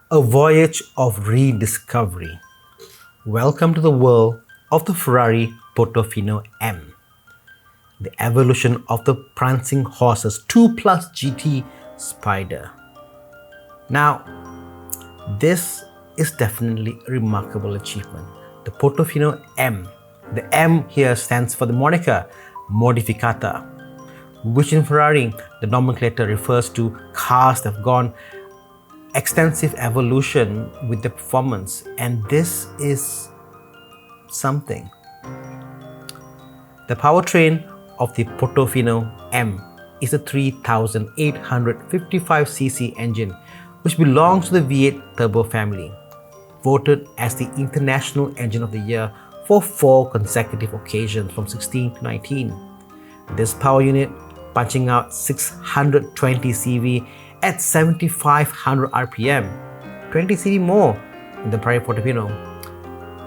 A voyage of rediscovery. Welcome to the world of the Ferrari Portofino M, the evolution of the prancing horses 2 Plus GT Spider. Now, this is definitely a remarkable achievement. The Portofino M. The M here stands for the moniker Modificata, which in Ferrari, the nomenclature refers to cars that have gone extensive evolution with the performance, and this is something. The powertrain of the Portofino M is a 3855cc engine which belongs to the V8 turbo family, voted as the International Engine of the Year for 4 consecutive occasions from 16 to 19. This power unit punching out 620 CV at 7500 RPM, 20 CV more in the prior Portofino.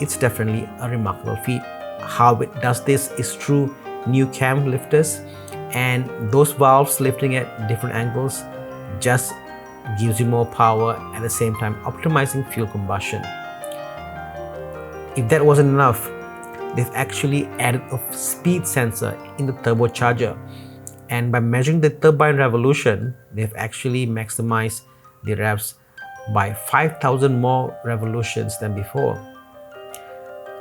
It's definitely a remarkable feat. How it does this is through new cam lifters, and those valves lifting at different angles just gives you more power, at the same time optimizing fuel combustion. If that wasn't enough, they've actually added a speed sensor in the turbocharger, and by measuring the turbine revolution, they've actually maximized the revs by 5,000 more revolutions than before.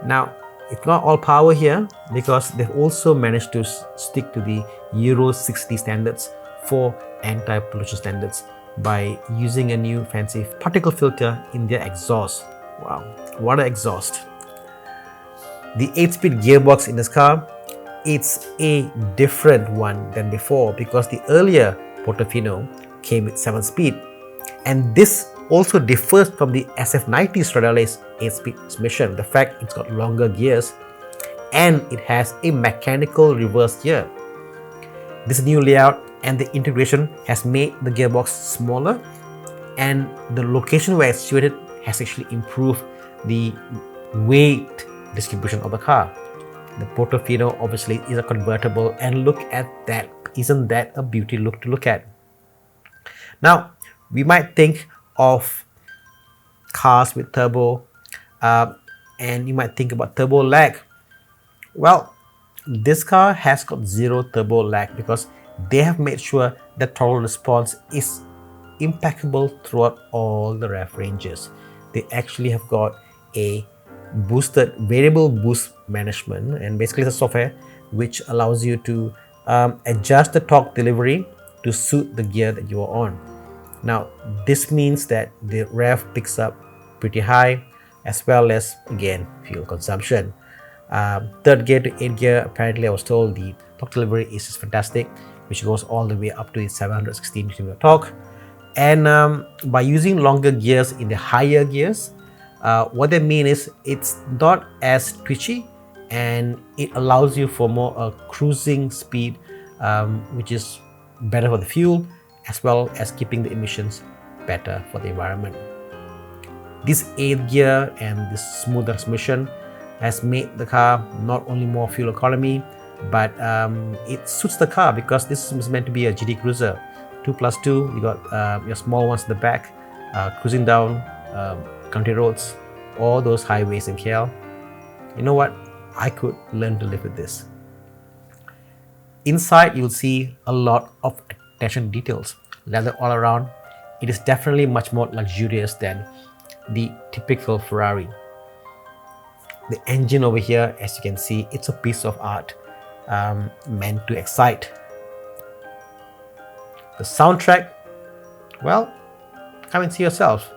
Now, it's not all power here, because they've also managed to stick to the Euro 60 standards for anti-pollution standards by using a new fancy particle filter in their exhaust. Wow, what an exhaust! The 8-speed gearbox in this car, it's a different one than before, because the earlier Portofino came with 7-speed, and this also differs from the SF90 Stradale's 8-speed transmission. The fact it's got longer gears and it has a mechanical reverse gear. This new layout and the integration has made the gearbox smaller, and the location where it's situated has actually improved the weight distribution of the car. The Portofino obviously is a convertible, and look at that. Isn't that a beauty look to look at? Now, we might think of cars with turbo and you might think about turbo lag. Well, this car has got zero turbo lag because they have made sure that throttle response is impeccable throughout all the rev ranges. They actually have got a boosted variable boost management, and basically it's a software which allows you to adjust the torque delivery to suit the gear that you are on. Now, this means that the rev picks up pretty high, as well as, again, fuel consumption. 3rd gear to 8th gear, apparently I was told the torque delivery is just fantastic, which goes all the way up to 716 Nm torque. And by using longer gears in the higher gears, what they mean is it's not as twitchy, and it allows you for more cruising speed, which is better for the fuel, as well as keeping the emissions better for the environment. This 8th gear and this smoother transmission has made the car not only more fuel economy, but it suits the car, because this is meant to be a GT cruiser. 2+2, you got your small ones in the back, cruising down country roads, all those highways in KL. You know what? I could learn to live with this. Inside, you'll see a lot of attention to details. Leather all around. It is definitely much more luxurious than the typical Ferrari. The engine over here, as you can see, it's a piece of art meant to excite. The soundtrack, well, come and see yourself.